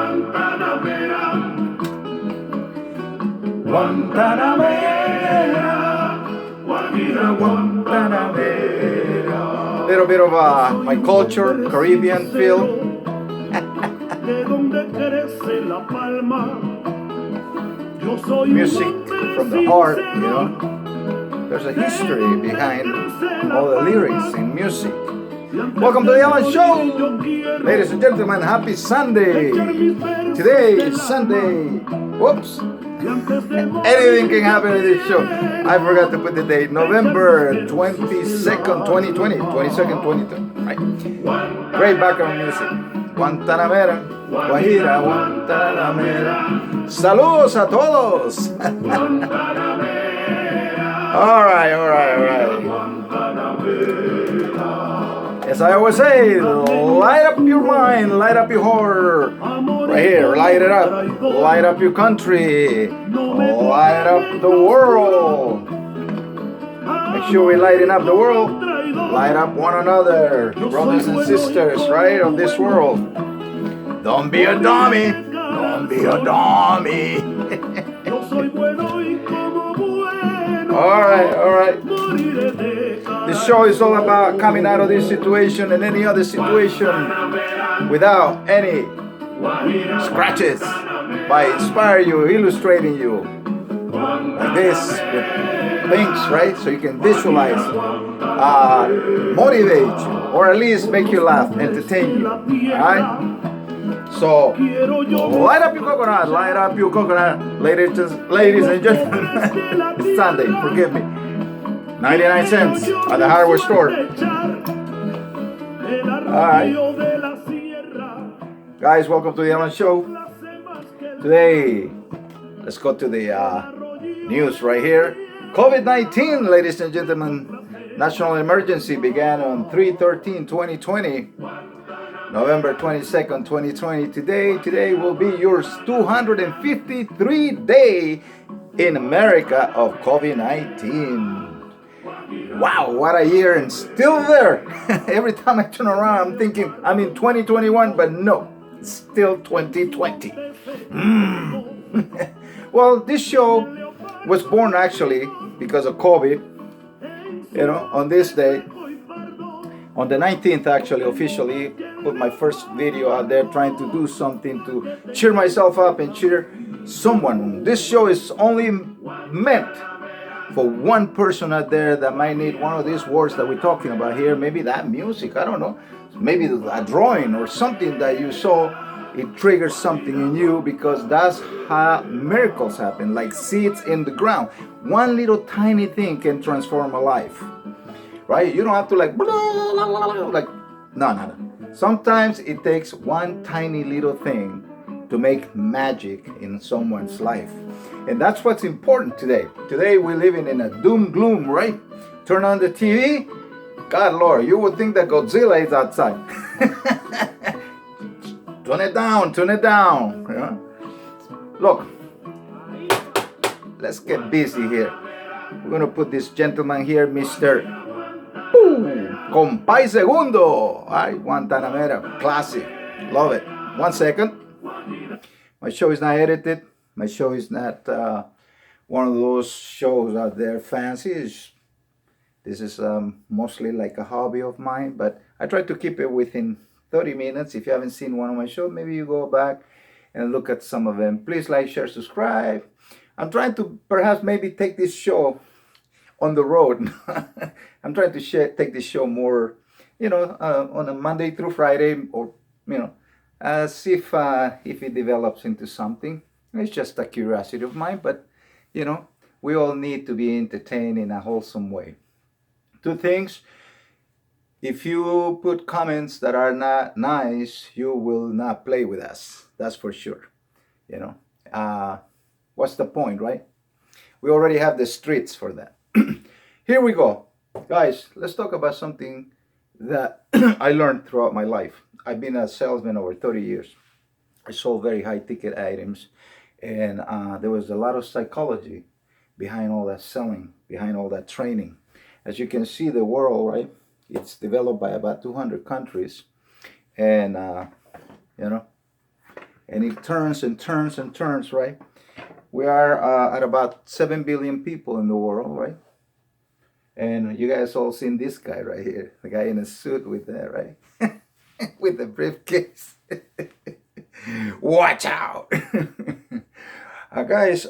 Guantanamera, Guajira Guantanamera. Little bit of my culture, Caribbean feel. Music from the heart, you know. There's a history behind all the lyrics in music. Welcome to the Ellen Show! Ladies and gentlemen, happy Sunday! Today is Sunday. Whoops! Anything can happen in this show. I forgot to put the date. November 22nd, 2020. 22nd, 2020. Right. Great background music. Guantanamera, Guajira, Guantanamera. Saludos a todos! Alright. As I always say, light up your mind, light up your heart. Right here, light it up. Light up your country. Light up the world. Make sure we're lighting up the world. Light up one another, brothers and sisters, right, of this world. Don't be a dummy. Don't be a dummy. Alright. This show is all about coming out of this situation and any other situation without any scratches, by inspiring you, illustrating you like this with things, right? So you can visualize, motivate you, or at least make you laugh, entertain you. Alright? So light up your coconut, ladies and gentlemen. It's Sunday, forgive me. 99 cents at the hardware store. Alright. Guys, welcome to the Ellen Show. Today, let's go to the news right here. COVID-19, ladies and gentlemen. National emergency began on 3/13/2020. November 22nd, 2020. Today will be your 253 day in America of COVID-19. Wow, what a year, and still there. Every time I turn around, I'm thinking I'm in 2021, but no, it's still 2020. Well, this show was born actually because of COVID, you know, on this day. On the 19th, actually, officially, put my first video out there trying to do something to cheer myself up and cheer someone. This show is only meant for one person out there that might need one of these words that we're talking about here. Maybe that music, I don't know. Maybe a drawing or something that you saw, it triggers something in you, because that's how miracles happen, like seeds in the ground. One little tiny thing can transform a life. Right? You don't have to like no. Sometimes it takes one tiny little thing to make magic in someone's life. And that's what's important today. Today we're living in a doom gloom, right? Turn on the TV. God Lord, you would think that Godzilla is outside. Turn it down. You know? Look, let's get busy here. We're gonna put this gentleman here, Mr. Compay Segundo. Ay, Guantanamera. Classic. Love it. 1 second. My show is not edited. My show is not one of those shows out there fancy. This is mostly like a hobby of mine, but I try to keep it within 30 minutes. If you haven't seen one of my shows, maybe you go back and look at some of them. Please like, share, subscribe. I'm trying to perhaps maybe take this show on the road. I'm trying to take this show more, you know, on a Monday through Friday, or, you know, see if it develops into something. It's just a curiosity of mine, but, you know, we all need to be entertained in a wholesome way. Two things. If you put comments that are not nice, you will not play with us. That's for sure. You know, what's the point, right? We already have the streets for that. Here we go. Guys, let's talk about something that I learned throughout my life. I've been a salesman over 30 years. I sold very high ticket items, and there was a lot of psychology behind all that selling, behind all that training. As you can see, the world, right? It's developed by about 200 countries, and you know, and it turns and turns and turns, right? We are at about 7 billion people in the world, right? And you guys all seen this guy right here, the guy in a suit with that, right? With the briefcase. Watch out. Guys,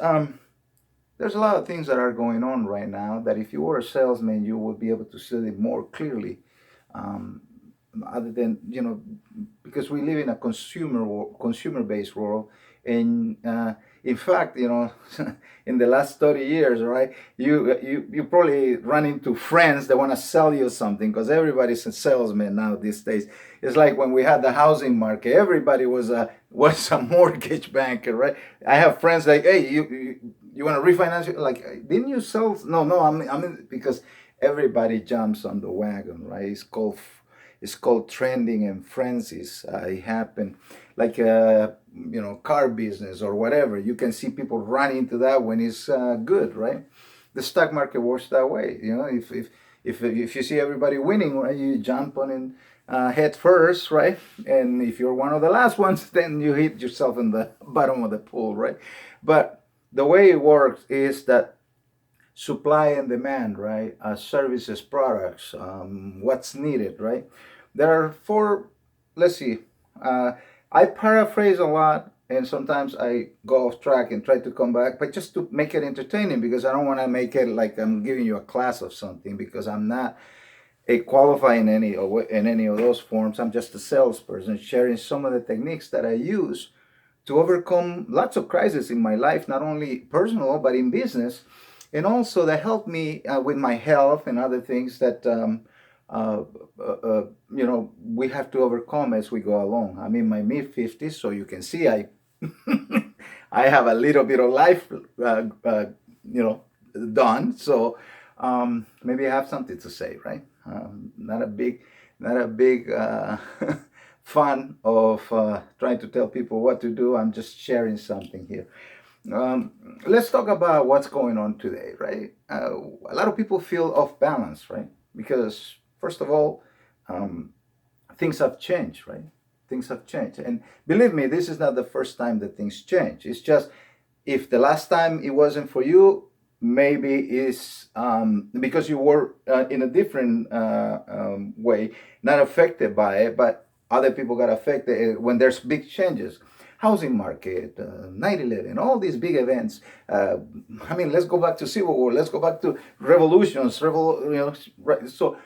there's a lot of things that are going on right now that if you were a salesman, you would be able to see it more clearly. Um, Other than, because we live in a consumer-based world, and in fact, in the last 30 years, right, you probably run into friends that want to sell you something, because everybody's a salesman now these days. It's like when we had the housing market, everybody was a mortgage banker, right? I have friends like, hey, you want to refinance? Like, didn't you sell? No, I'm because everybody jumps on the wagon, right? It's called trending and frenzies. It happen like car business or whatever. You can see people run into that when it's good, right? The stock market works that way. If you see everybody winning, right, you jump on it head first, right? And if you're one of the last ones, then you hit yourself in the bottom of the pool, right? But the way it works is that supply and demand, right? Services, products, what's needed, right? There are four, let's see, I paraphrase a lot and sometimes I go off track and try to come back, but just to make it entertaining, because I don't want to make it like I'm giving you a class of something, because I'm not a qualified in any of those forms. I'm just a salesperson sharing some of the techniques that I use to overcome lots of crises in my life, not only personal, but in business. And also that helped me with my health and other things that, uh, we have to overcome as we go along. I'm in my mid 50s, so you can see I, I have a little bit of life, you know, done. So maybe I have something to say, right? Not a big fun of trying to tell people what to do. I'm just sharing something here. Um, let's talk about what's going on today, right? A lot of people feel off balance, right? Because, first of all, um, things have changed, right? Things have changed. And believe me, this is not the first time that things change. It's just if the last time it wasn't for you, maybe it's because you were in a different way, not affected by it, but other people got affected when there's big changes. Housing market, 9/11, all these big events. I mean, let's go back to Civil War. Let's go back to revolutions. Right? So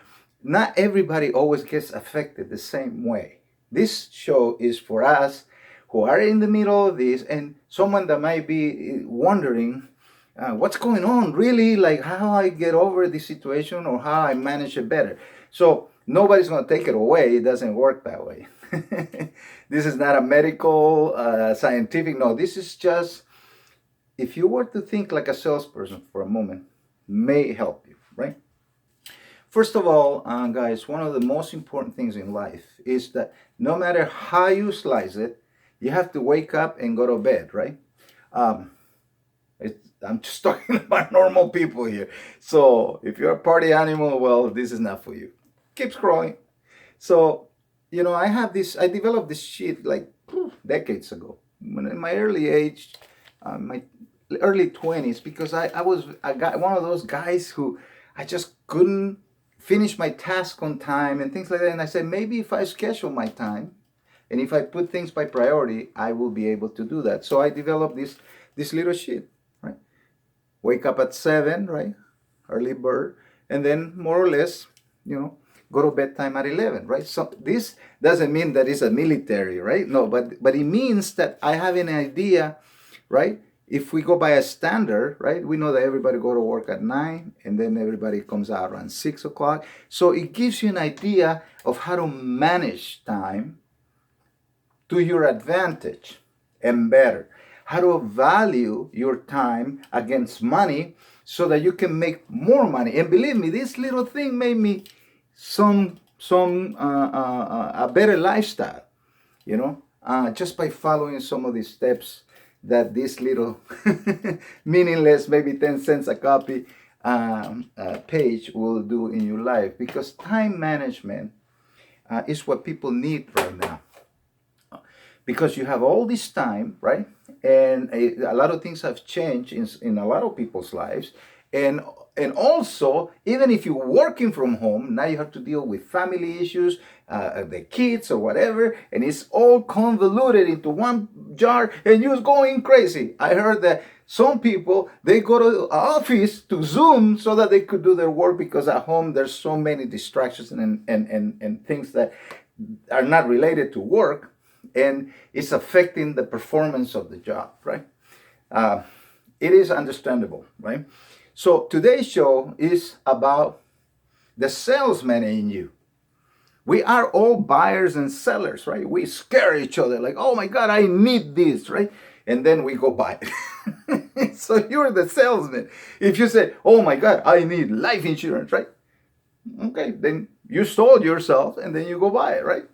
not everybody always gets affected the same way. This show is for us who are in the middle of this, and someone that might be wondering what's going on, really, like how I get over this situation or how I manage it better. So nobody's going to take it away. It doesn't work that way. This is not a medical, scientific. No, this is just, if you were to think like a salesperson for a moment, may help you, right? First of all, guys, one of the most important things in life is that no matter how you slice it, you have to wake up and go to bed, right? Um, I'm just talking about normal people here. So if you're a party animal, well, this is not for you. Keep scrolling. So, I developed this sheet like decades ago. When in my early age, my early 20s, because I was a guy, one of those guys who I just couldn't finish my task on time and things like that. And I said, maybe if I schedule my time and if I put things by priority, I will be able to do that. So I developed this little sheet, right? Wake up at 7, right? Early bird. And then more or less, go to bedtime at 11, right? So this doesn't mean that it's a military, right? No, but it means that I have an idea, right? If we go by a standard, right, we know that everybody go to work at 9 and then everybody comes out around 6 o'clock. So it gives you an idea of how to manage time to your advantage and better. How to value your time against money so that you can make more money. And believe me, this little thing made me a better lifestyle, just by following some of these steps that this little meaningless, maybe 10 cents a copy page will do in your life. Because time management is what people need right now. because you have all this time, right? And a lot of things have changed in a lot of people's lives. And also, even if you're working from home, now you have to deal with family issues, the kids or whatever, and it's all convoluted into one jar, and you're going crazy. I heard that some people, they go to the office to Zoom so that they could do their work, because at home there's so many distractions and things that are not related to work, and it's affecting the performance of the job, right? It is understandable, right? So today's show is about the salesman in you. We are all buyers and sellers, right? We scare each other like, oh my God, I need this, right? And then we go buy it. So you're the salesman. If you say, oh my God, I need life insurance, right? Okay, then you sold yourself and then you go buy it, right?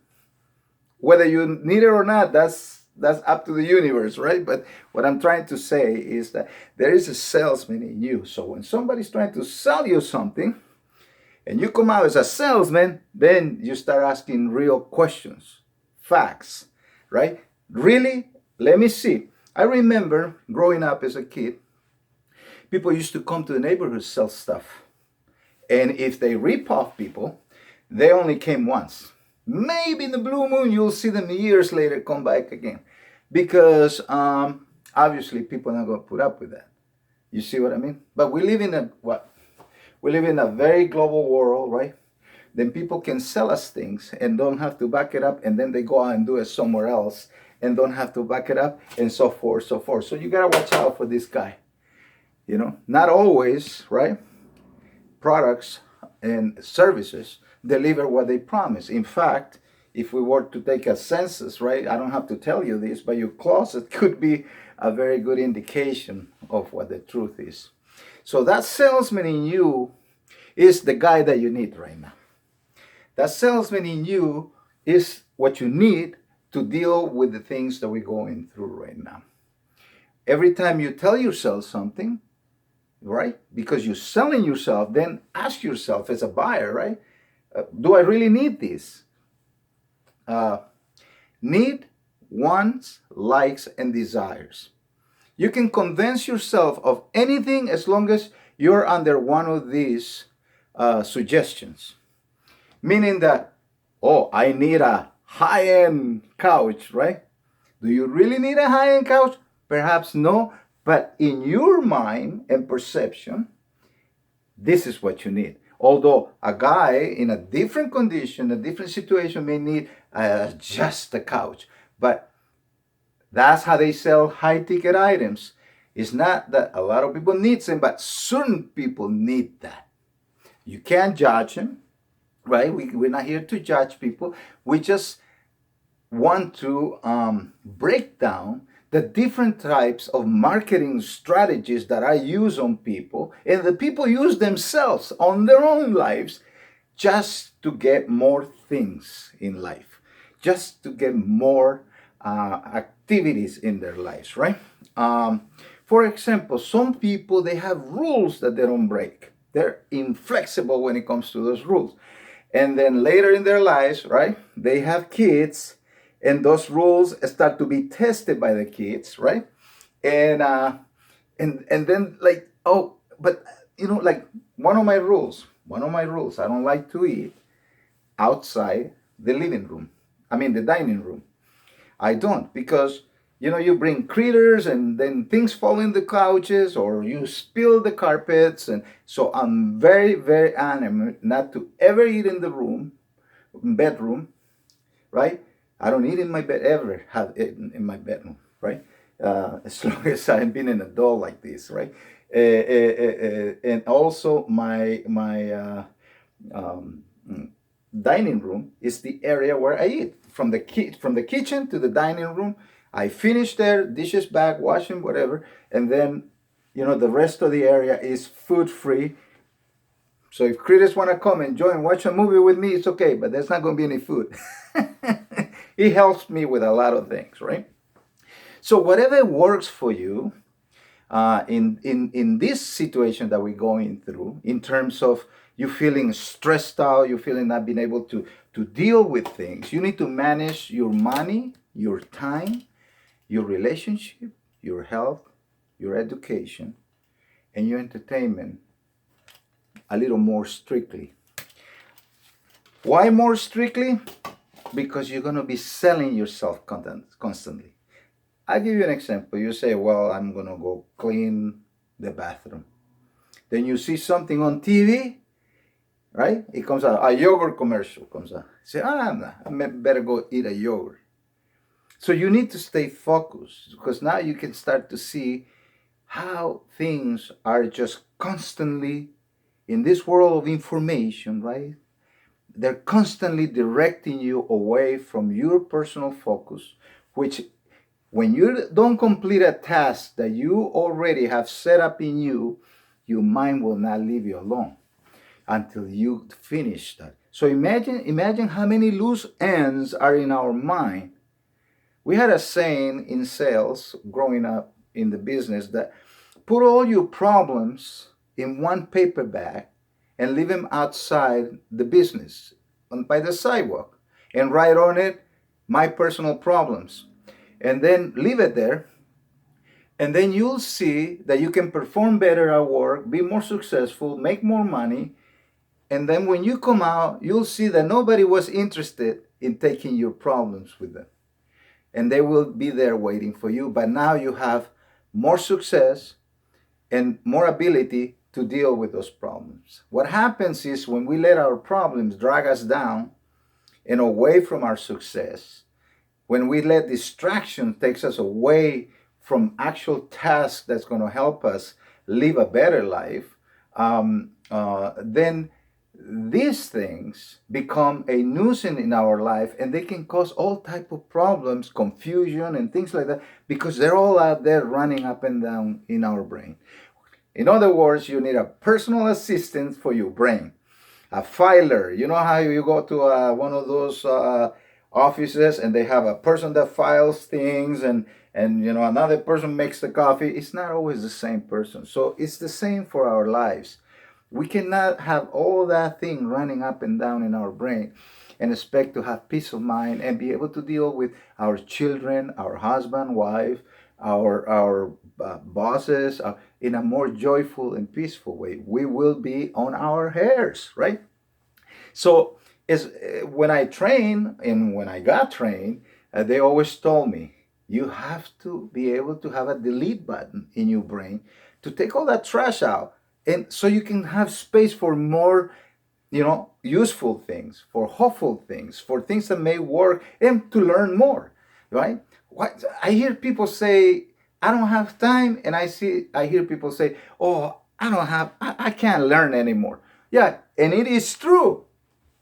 Whether you need it or not, that's up to the universe, right? But what I'm trying to say is that there is a salesman in you. So when somebody's trying to sell you something and you come out as a salesman, then you start asking real questions, facts, right? Really? Let me see. I remember growing up as a kid, people used to come to the neighborhood to sell stuff. And if they rip off people, they only came once. Maybe in the blue moon, you'll see them years later come back again. Because obviously people are not going to put up with that. You see what I mean? But we live in we live in a very global world, right? Then people can sell us things and don't have to back it up, and then they go out and do it somewhere else and don't have to back it up, and so forth, so forth. So you got to watch out for this guy. You know, not always, right? Products and services deliver what they promise. In fact, if we were to take a census, right, I don't have to tell you this, but your closet could be a very good indication of what the truth is. So that salesman in you is the guy that you need right now. That salesman in you is what you need to deal with the things that we're going through right now. Every time you tell yourself something, right, because you're selling yourself, then ask yourself as a buyer, right, do I really need this? Need, wants, likes, and desires. You can convince yourself of anything as long as you're under one of these suggestions. Meaning that, oh, I need a high-end couch, right? Do you really need a high-end couch? Perhaps no, but in your mind and perception, this is what you need. Although a guy in a different condition, a different situation may need just a couch. But that's how they sell high-ticket items. It's not that a lot of people need them, but certain people need that. You can't judge them, right? We're not here to judge people. We just want to break down the different types of marketing strategies that I use on people, and the people use themselves on their own lives just to get more things in life, just to get more activities in their lives, right? For example, some people, they have rules that they don't break. They're inflexible when it comes to those rules. And then later in their lives, right, they have kids, and those rules start to be tested by the kids, right? And then like, oh, but you know, like one of my rules, I don't like to eat outside the living room. I mean the dining room. I don't, because you know, you bring critters and then things fall in the couches or you spill the carpets, and so I'm very, very adamant not to ever eat in the bedroom, right? I don't eat in my bed, ever have eaten in my bedroom, right? As long as I've been an adult like this, right? And also my dining room is the area where I eat. From the kitchen to the dining room, I finish there, dishes back, washing, whatever, and then, you know, the rest of the area is food free. So if critters want to come and join, watch a movie with me, it's okay, but there's not going to be any food. It helps me with a lot of things, right? So whatever works for you in this situation that we're going through, in terms of you feeling stressed out, you feeling not being able to deal with things, you need to manage your money, your time, your relationship, your health, your education, and your entertainment a little more strictly. Why more strictly? Because you're going to be selling yourself content constantly. I'll give you an example. You say, well, I'm going to go clean the bathroom. Then you see something on TV, right? It comes out, a yogurt commercial comes out. You say, I better go eat a yogurt. So you need to stay focused, because now you can start to see how things are just constantly in this world of information, right? They're constantly directing you away from your personal focus, which when you don't complete a task that you already have set up in you, your mind will not leave you alone until you finish that. So imagine how many loose ends are in our mind. We had a saying in sales growing up in the business that put all your problems in one paper bag and leave them outside the business by the sidewalk and write on it my personal problems, and then leave it there, and then you'll see that you can perform better at work, be more successful, make more money, and then when you come out, you'll see that nobody was interested in taking your problems with them, and they will be there waiting for you. But now you have more success and more ability to deal with those problems. What happens is when we let our problems drag us down and away from our success, when we let distraction takes us away from actual tasks that's going to help us live a better life, then these things become a nuisance in our life, and they can cause all type of problems, confusion and things like that, because they're all out there running up and down in our brain. In other words, you need a personal assistant for your brain, a filer. You know how you go to one of those offices and they have a person that files things, and another person makes the coffee. It's not always the same person. So it's the same for our lives. We cannot have all that thing running up and down in our brain and expect to have peace of mind and be able to deal with our children, our husband, wife, our bosses in a more joyful and peaceful way. We will be on our hairs, right? So when I train and when I got trained, they always told me, you have to be able to have a delete button in your brain to take all that trash out, and so you can have space for more useful things, for hopeful things, for things that may work, and to learn more, right? What I hear people say, I don't have time, and I hear people say, oh, I can't learn anymore. Yeah, and it is true.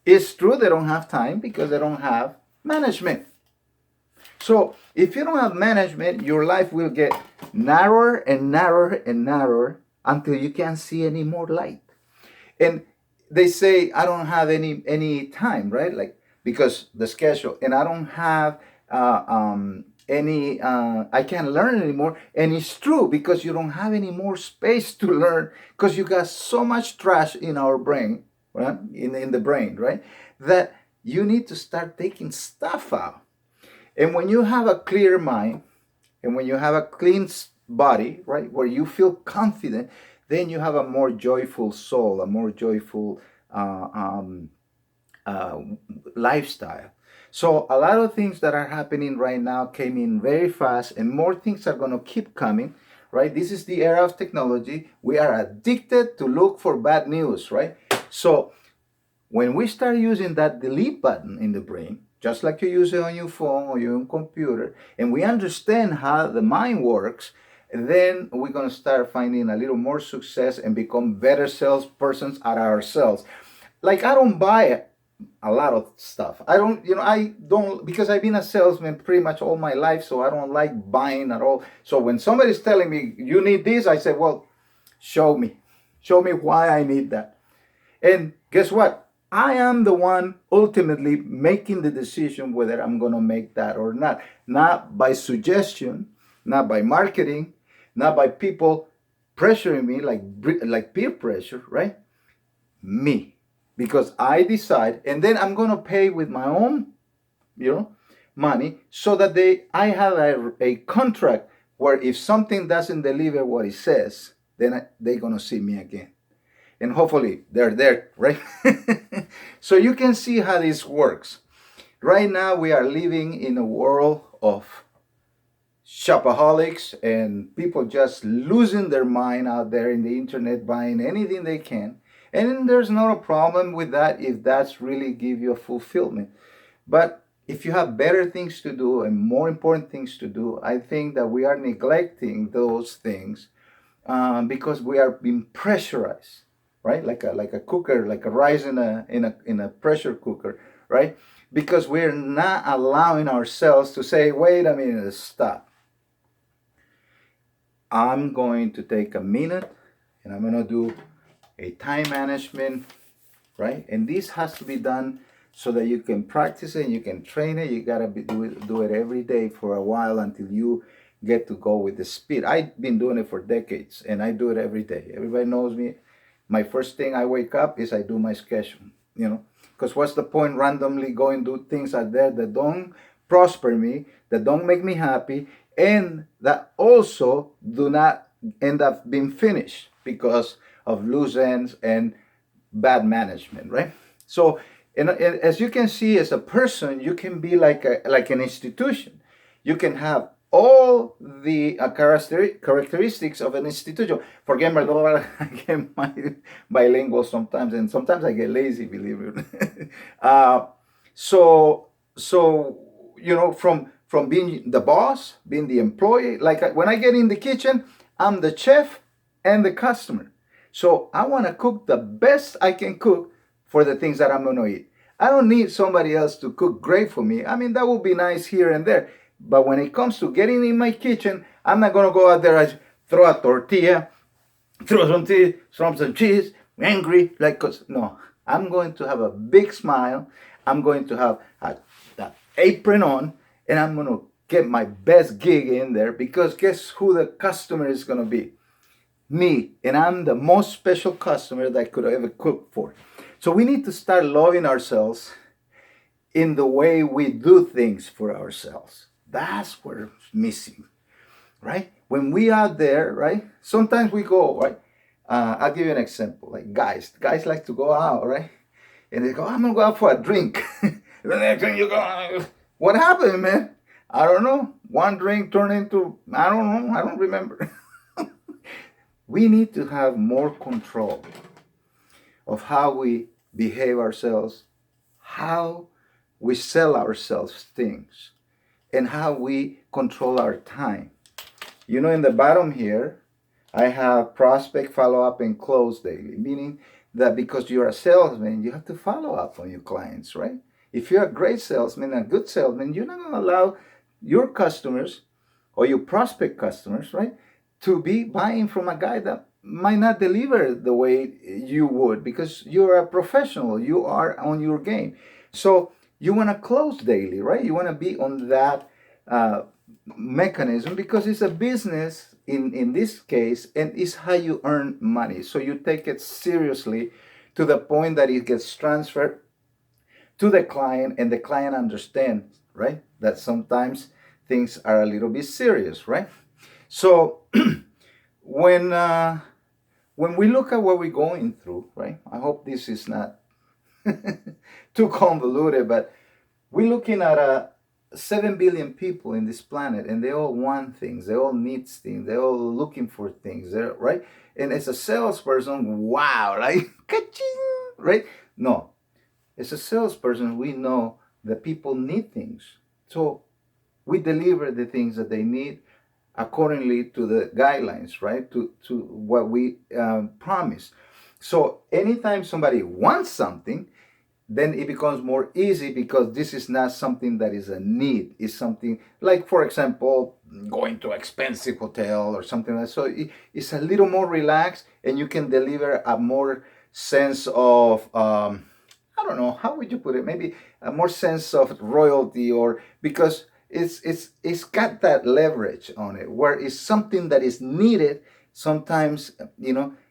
It's true they don't have time because they don't have management. So if you don't have management, your life will get narrower and narrower and narrower until you can't see any more light. And they say, I don't have any time, right? Like, because the schedule, and I don't have I can't learn anymore. And it's true, because you don't have any more space to learn, because you got so much trash in our brain, right? In the brain, right? That you need to start taking stuff out. And when you have a clear mind, and when you have a clean body, right, where you feel confident, then you have a more joyful soul, a more joyful lifestyle. So a lot of things that are happening right now came in very fast, and more things are going to keep coming, right? This is the era of technology. We are addicted to look for bad news, right? So when we start using that delete button in the brain, just like you use it on your phone or your own computer, and we understand how the mind works, then we're going to start finding a little more success and become better salespersons at ourselves. Like, I don't buy a lot of stuff. I don't, because I've been a salesman pretty much all my life, so I don't like buying at all. So when somebody's telling me, you need this, I say, well, show me why I need that. And guess what? I am the one ultimately making the decision whether I'm going to make that or not. Not by suggestion, not by marketing, not by people pressuring me like peer pressure, right? Me. Because I decide, and then I'm going to pay with my own, money so that I have a contract where if something doesn't deliver what it says, then they're going to see me again. And hopefully they're there, right? So you can see how this works. Right now we are living in a world of shopaholics and people just losing their mind out there in the internet buying anything they can. And there's not a problem with that if that's really give you a fulfillment. But if you have better things to do and more important things to do, I think that we are neglecting those things because we are being pressurized, right? Like a cooker, like a rice in a pressure cooker, right? Because we're not allowing ourselves to say, wait a minute, stop. I'm going to take a minute and I'm going to do a time management, right? And this has to be done so that you can practice it and you can train it. You got to do it every day for a while until you get to go with the speed. I've been doing it for decades and I do it every day. Everybody knows me. My first thing I wake up is I do my schedule, because what's the point randomly going to do things out there that don't prosper me, that don't make me happy, and that also do not end up being finished because of loose ends and bad management, right? So, and as you can see, as a person, you can be like an institution. You can have all the characteristics of an institution. Forget my I get bilingual sometimes, and sometimes I get lazy, believe it. So from being the boss, being the employee, like when I get in the kitchen, I'm the chef and the customer. So I want to cook the best I can cook for the things that I'm going to eat. I don't need somebody else to cook great for me. I mean, that would be nice here and there. But when it comes to getting in my kitchen, I'm not going to go out there and throw a tortilla, throw some cheese, angry. No, I'm going to have a big smile. I'm going to have an apron on, and I'm going to get my best gig in there because guess who the customer is going to be? Me. And I'm the most special customer that I could ever cook for. So we need to start loving ourselves in the way we do things for ourselves. That's where it's missing, right? When we are there, right? Sometimes we go, right? I'll give you an example. Like guys like to go out, right? And they go, I'm gonna go out for a drink. The next thing you go, what happened, man? I don't know. One drink turned into, I don't know. I don't remember. We need to have more control of how we behave ourselves, how we sell ourselves things, and how we control our time. In the bottom here, I have prospect, follow up, and close daily, meaning that because you're a salesman, you have to follow up on your clients, right? If you're a great salesman, a good salesman, you're not going to allow your customers or your prospect customers, right, to be buying from a guy that might not deliver the way you would because you're a professional. You are on your game. So you want to close daily, right? You want to be on that mechanism because it's a business in this case, and it's how you earn money. So you take it seriously to the point that it gets transferred to the client and the client understands, right, that sometimes things are a little bit serious, right? So when we look at what we're going through, right, I hope this is not too convoluted, but we're looking at 7 billion people in this planet, and they all want things, they all need things, they're all looking for things, right? And as a salesperson, wow, like, ka-ching, right? No, as a salesperson, we know that people need things. So we deliver the things that they need accordingly to the guidelines, right? To what we promise. So anytime somebody wants something, then it becomes more easy because this is not something that is a need. It's something like, for example, going to an expensive hotel or something like that. So it's a little more relaxed and you can deliver a more sense of, I don't know, how would you put it? Maybe a more sense of royalty, or because it's got that leverage on it where it's something that is needed. Sometimes,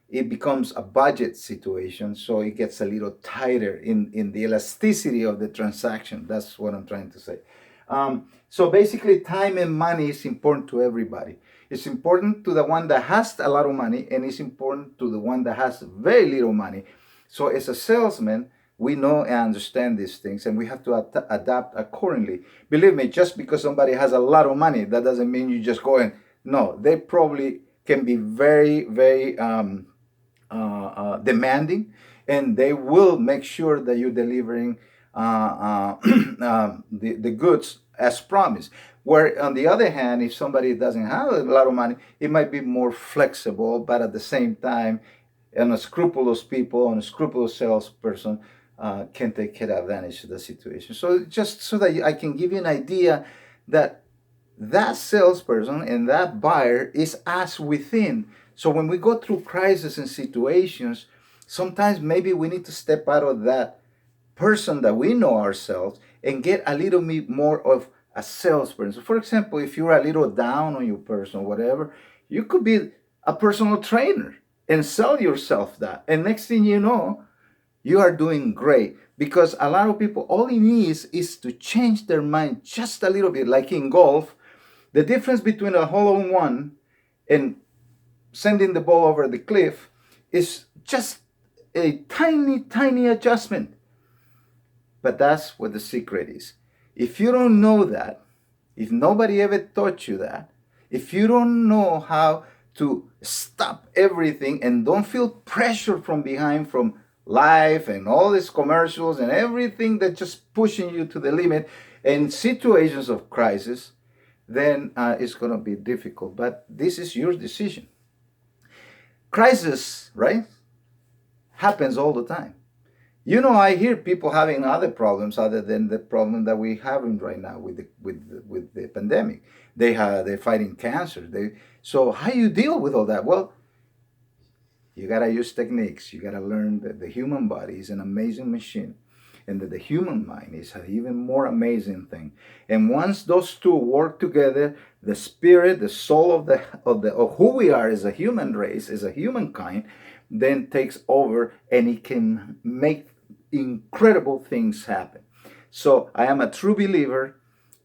it becomes a budget situation, so it gets a little tighter in the elasticity of the transaction. That's what I'm trying to say. So basically, time and money is important to everybody. It's important to the one that has a lot of money, and it's important to the one that has very little money. So as a salesman, we know and understand these things, and we have to adapt accordingly. Believe me, just because somebody has a lot of money, that doesn't mean you just go and no. They probably can be very, very demanding, and they will make sure that you're delivering the goods as promised. Where on the other hand, if somebody doesn't have a lot of money, it might be more flexible, but at the same time, and a scrupulous people, and a scrupulous salesperson can take advantage of the situation. So just so that I can give you an idea that that salesperson and that buyer is us within. So when we go through crises and situations, sometimes maybe we need to step out of that person that we know ourselves and get a little bit more of a salesperson. For example, if you're a little down on your person or whatever, you could be a personal trainer and sell yourself that. And next thing you know, you are doing great, because a lot of people, all it needs is to change their mind just a little bit. Like in golf, the difference between a hole-in-one and sending the ball over the cliff is just a tiny, tiny adjustment. But that's what the secret is. If you don't know that, if nobody ever taught you that, if you don't know how to stop everything and don't feel pressure from behind, from life and all these commercials and everything that's just pushing you to the limit in situations of crisis, then it's going to be difficult. But this is your decision. Crisis, right, happens all the time. You know, I hear people having other problems other than the problem that we're having right now with the pandemic. They're fighting cancer. So how you deal with all that? Well, you gotta use techniques. You gotta learn that the human body is an amazing machine, and that the human mind is an even more amazing thing. And once those two work together, the spirit, the soul of who we are as a human race, as a humankind, then takes over, and it can make incredible things happen. So I am a true believer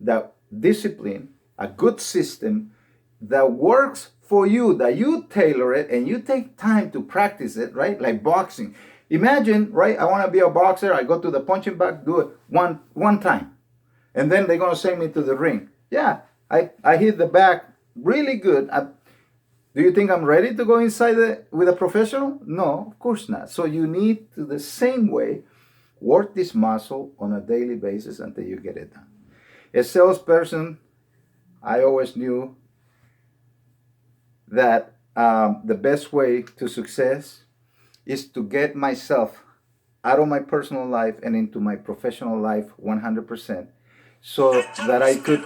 that discipline, a good system that works for you, that you tailor it and you take time to practice it, right? Like boxing. Imagine, right? I want to be a boxer. I go to the punching bag, do it one time, and then they're gonna send me to the ring. Yeah, I hit the back really good. Do you think I'm ready to go inside with a professional? No, of course not. So you need to, the same way, work this muscle on a daily basis until you get it done. As a salesperson, I always knew that the best way to success is to get myself out of my personal life and into my professional life 100%, so that I could,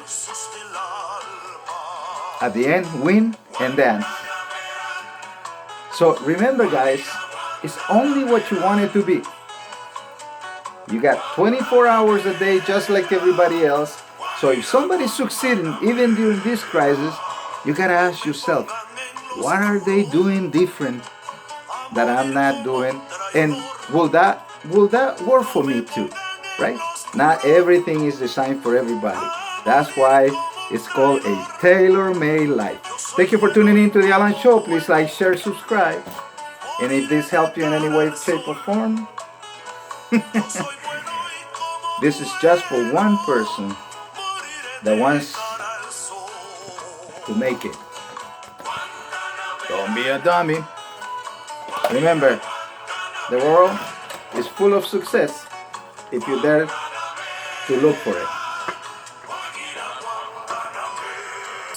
at the end, win and dance. So remember, guys, it's only what you want it to be. You got 24 hours a day just like everybody else. So if somebody's succeeding even during this crisis, you gotta ask yourself, what are they doing different that I'm not doing? And will that work for me too? Right? Not everything is designed for everybody. That's why it's called a tailor-made life. Thank you for tuning in to the Alan Show. Please like, share, subscribe. And if this helped you in any way, shape, or form, this is just for one person that wants to make it. Don't be a dummy. Remember, the world is full of success if you dare to look for it.